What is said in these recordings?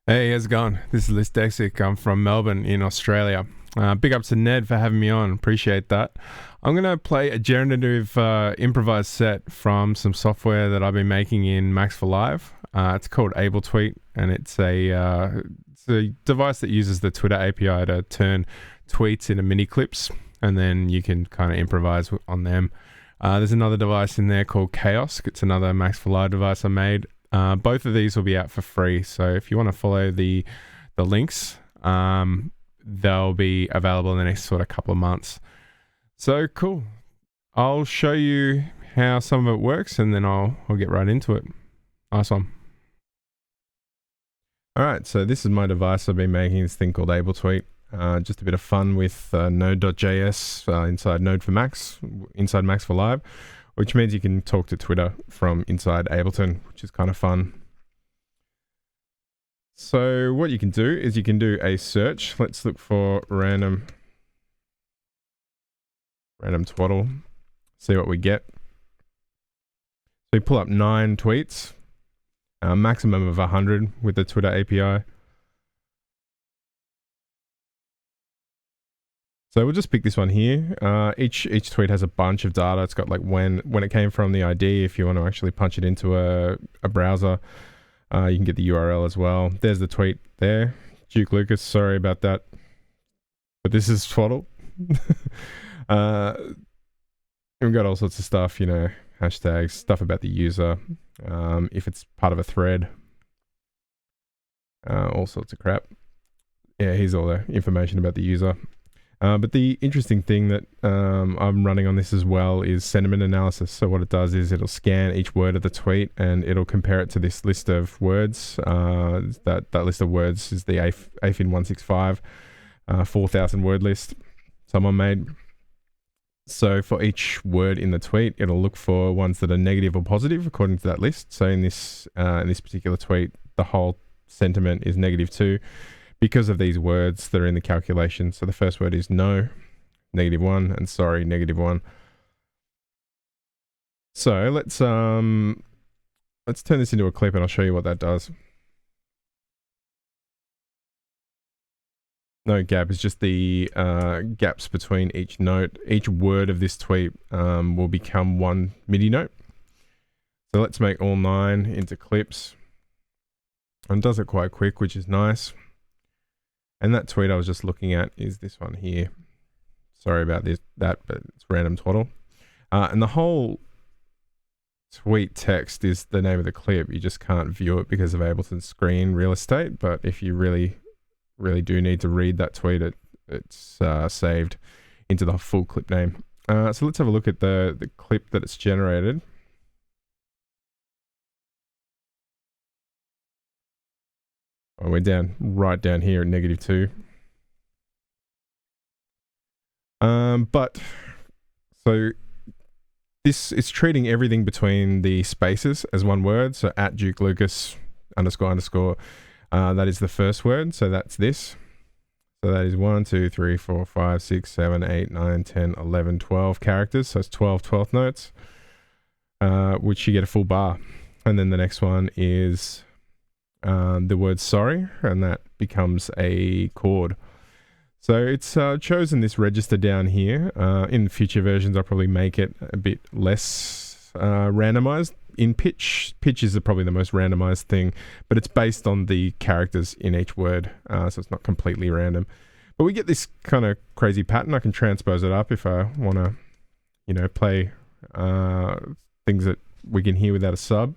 Hey, how's it going? This is LYSDEXIC. I'm from Melbourne in Australia. Big ups to Ned for having me on. Appreciate that. I'm going to play a generative improvised set from some software that I've been making in Max for Live. It's called Abletweet, and it's a device that uses the Twitter API to turn tweets into mini clips, and then you can kind of improvise on them. There's another device in there called Chaos. It's another Max for Live device I made. Both of these will be out for free, so if you want to follow the links, they'll be available in the next sort of couple of months. So cool. I'll show you how some of it works, and then I'll get right into it. Nice one. All right, so this is my device I've been making, this thing called Abletweet. Just a bit of fun with Node.js inside Node for Max, inside Max for Live, which means you can talk to Twitter from inside Ableton, which is kind of fun. So what you can do is you can do a search. Let's look for random twaddle, see what we get. So you pull up 9 tweets, maximum of 100 with the Twitter API. So we'll just pick this one here. Each tweet has a bunch of data. It's got like when it came from, the ID. If you want to actually punch it into a browser, you can get the URL as well. There's the tweet there. Duke Lucas, sorry about that, but this is twaddle. We've got all sorts of stuff, you know, hashtags, stuff about the user, if it's part of a thread, all sorts of crap. Yeah, here's all the information about the user. But the interesting thing that I'm running on this as well is sentiment analysis. So what it does is it'll scan each word of the tweet and it'll compare it to this list of words. That list of words is the AFIN 165 4,000 word list someone made. So for each word in the tweet, it'll look for ones that are negative or positive according to that list. So in this particular tweet, the whole sentiment is -2. Because of these words that are in the calculation. So the first word is no, -1, and sorry, -1. So let's turn this into a clip and I'll show you what that does. No gap is just the gaps between each note. Each word of this tweet will become one MIDI note. So let's make all 9 into clips. And it does it quite quick, which is nice. And that tweet I was just looking at is this one here. Sorry about that, but it's random twaddle. And the whole tweet text is the name of the clip. You just can't view it because of Ableton's screen real estate. But if you really do need to read that tweet, it's saved into the full clip name. So let's have a look at the clip that it's generated. Oh, we're right down here at -2. But so this is treating everything between the spaces as one word. So at Duke Lucas __. That is the first word. So that's this. So that is 1, 2, 3, 4, 5, 6, 7, 8, 9, 10, 11, 12 characters. So it's 12 12th notes, which you get a full bar. And then the next one is the word sorry, and that becomes a chord. So it's chosen this register down here. In future versions, I'll probably make it a bit less randomized. In pitch is probably the most randomized thing, but it's based on the characters in each word, so it's not completely random. But we get this kind of crazy pattern. I can transpose it up if I want to, you know, play things that we can hear without a sub.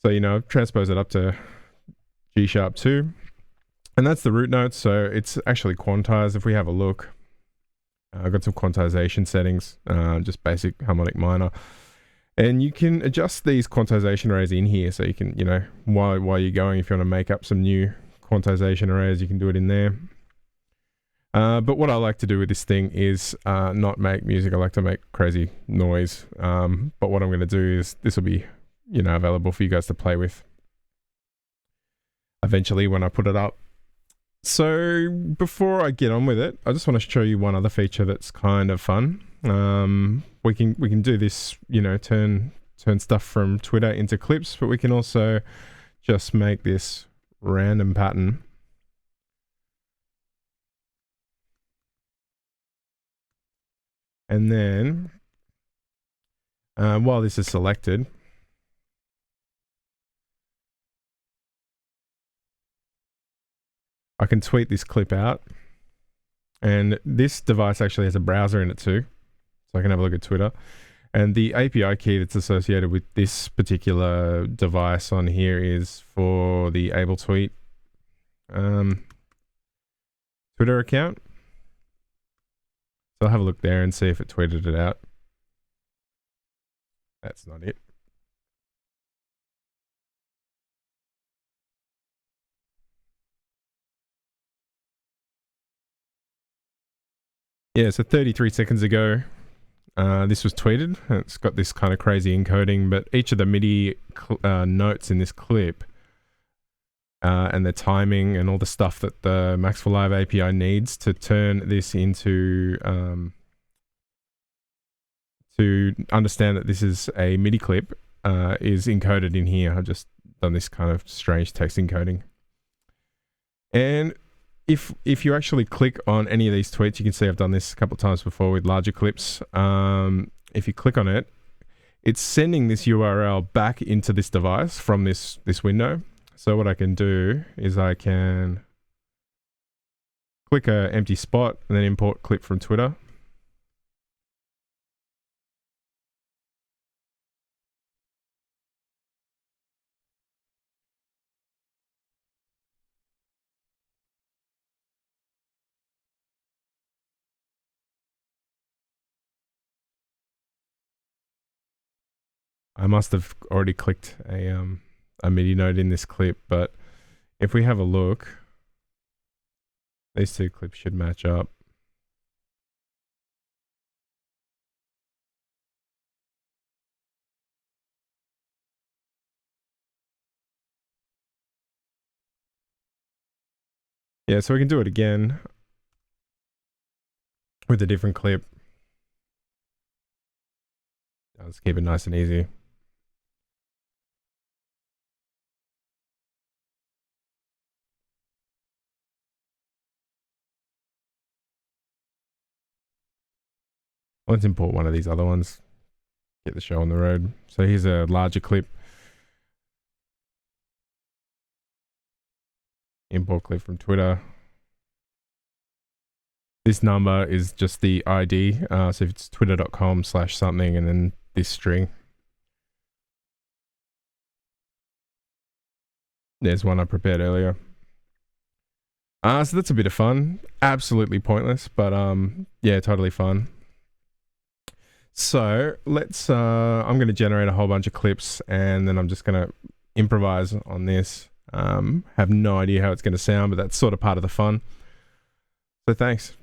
So, you know, transpose it up to G#2, and that's the root note. So it's actually quantized. If we have a look, I've got some quantization settings, just basic harmonic minor, and you can adjust these quantization arrays in here. So you can, you know, while you're going, if you want to make up some new quantization arrays, you can do it in there. But what I like to do with this thing is not make music. I like to make crazy noise. But what I'm going to do is this will be, you know, available for you guys to play with eventually when I put it up. So before I get on with it, I just want to show you one other feature that's kind of fun. We can do this, you know, turn stuff from Twitter into clips, but we can also just make this random pattern. And then while this is selected, I can tweet this clip out. And this device actually has a browser in it too. So I can have a look at Twitter. And the API key that's associated with this particular device on here is for the Abletweet Twitter account. So I'll have a look there and see if it tweeted it out. That's not it. Yeah, so 33 seconds ago, this was tweeted. It's got this kind of crazy encoding, but each of the MIDI notes in this clip and the timing and all the stuff that the Max for Live API needs to turn this into to understand that this is a MIDI clip is encoded in here. I've just done this kind of strange text encoding. And if you actually click on any of these tweets, you can see I've done this a couple of times before with larger clips. If you click on it, it's sending this URL back into this device from this window. So what I can do is I can click an empty spot and then import clip from Twitter. I must have already clicked a MIDI note in this clip, but if we have a look, these two clips should match up. Yeah, so we can do it again with a different clip. Let's keep it nice and easy. Let's import one of these other ones. Get the show on the road. So here's a larger clip. Import clip from Twitter. This number is just the ID. So if it's twitter.com/something and then this string. There's one I prepared earlier. So that's a bit of fun. Absolutely pointless, but yeah, totally fun. So let's, I'm going to generate a whole bunch of clips and then I'm just going to improvise on this. Have no idea how it's going to sound, but that's sort of part of the fun. So thanks.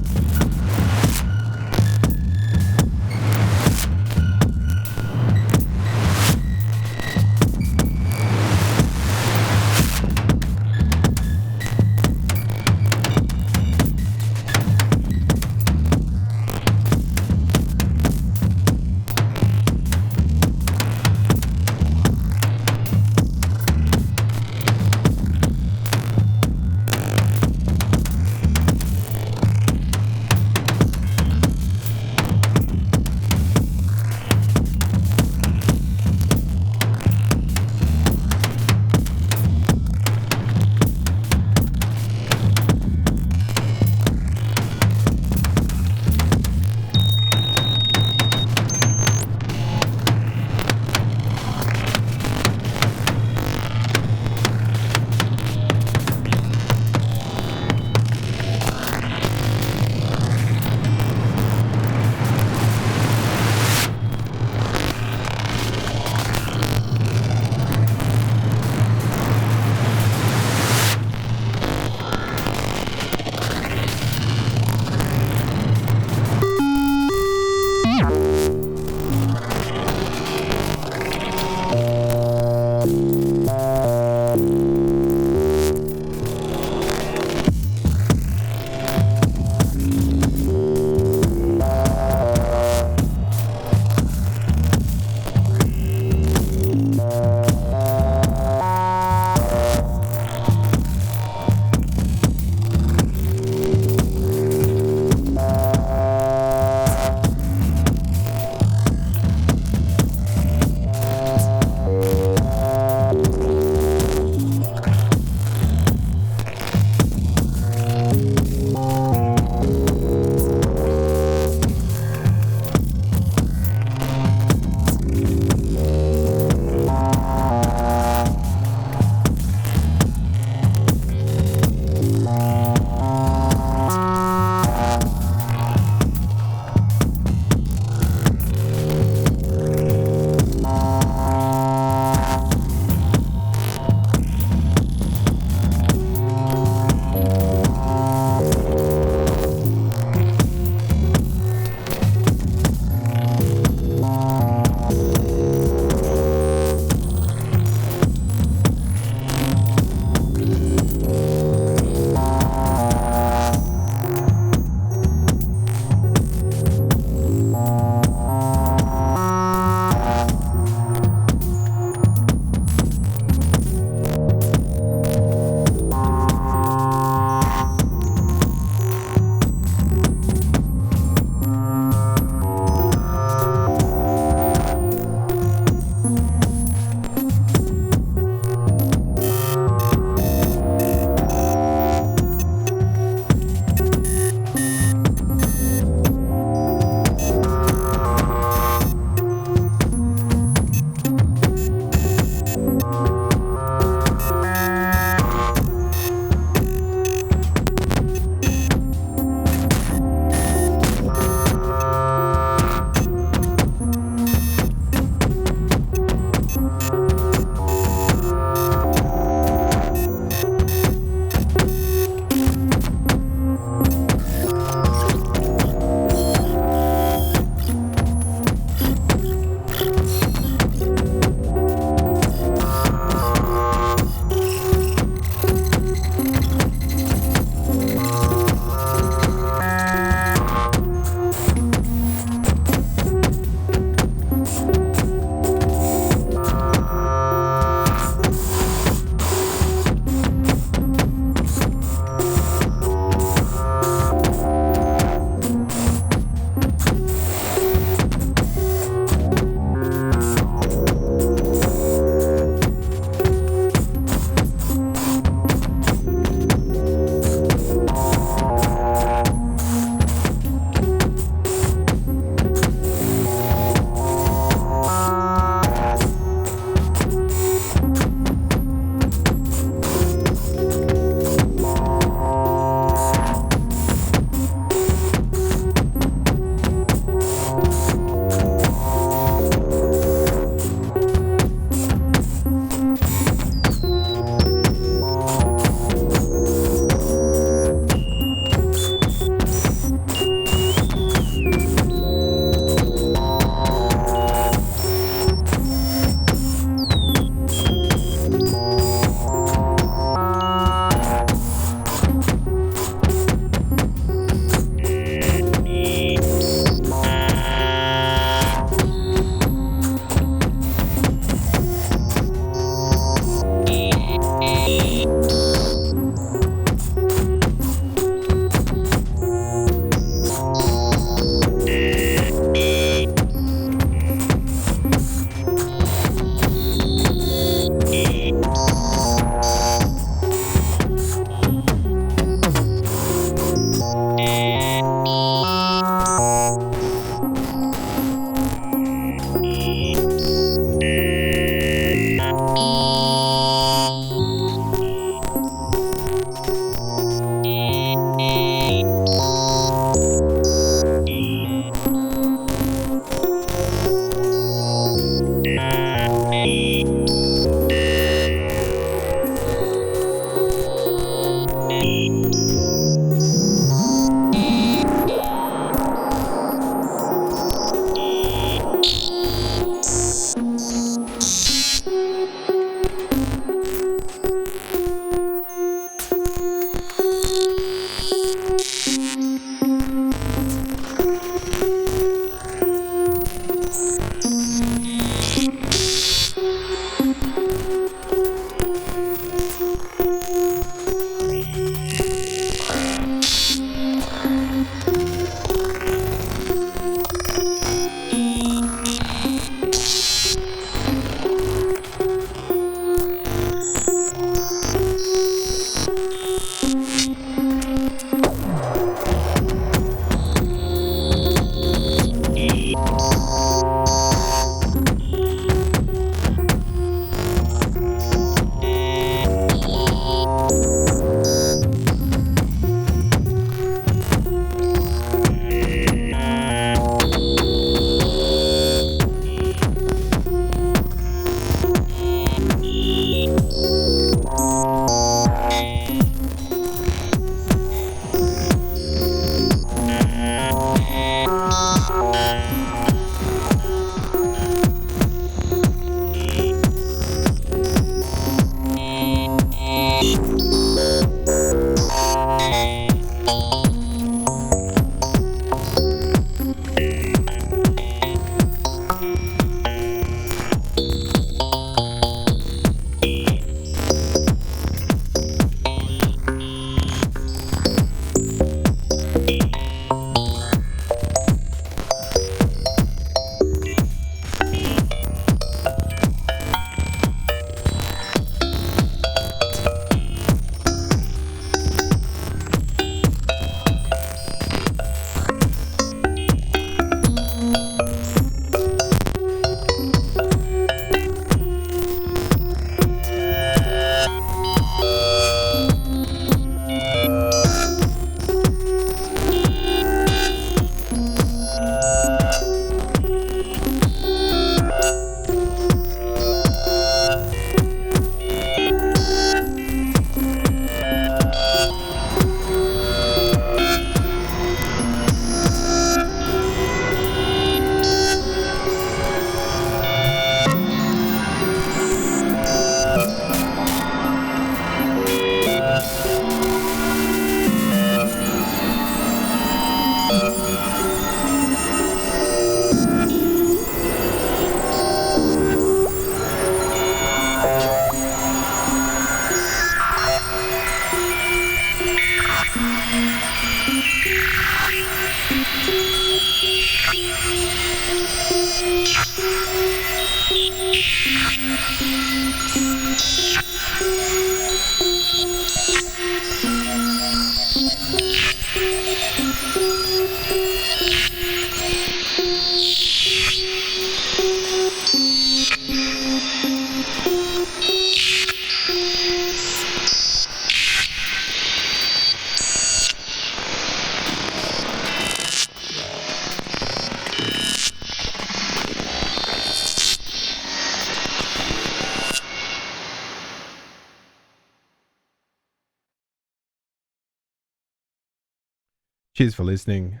Cheers for listening.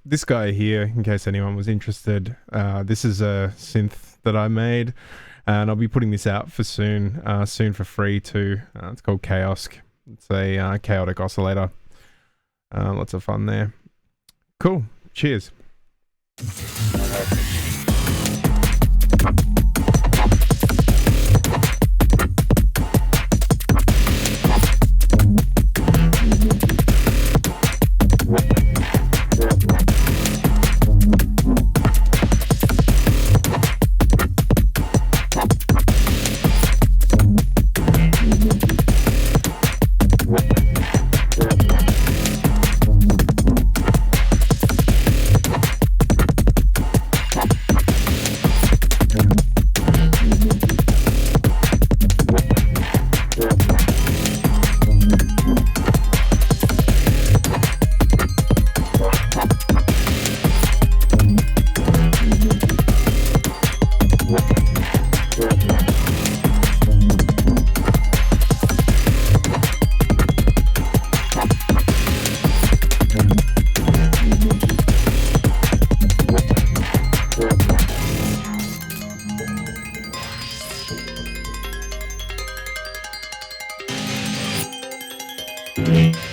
This guy here, in case anyone was interested, this is a synth that I made, and I'll be putting this out for soon for free too. It's called Chaos. It's a chaotic oscillator. Lots of fun there. Cool. Cheers. Mm-hmm.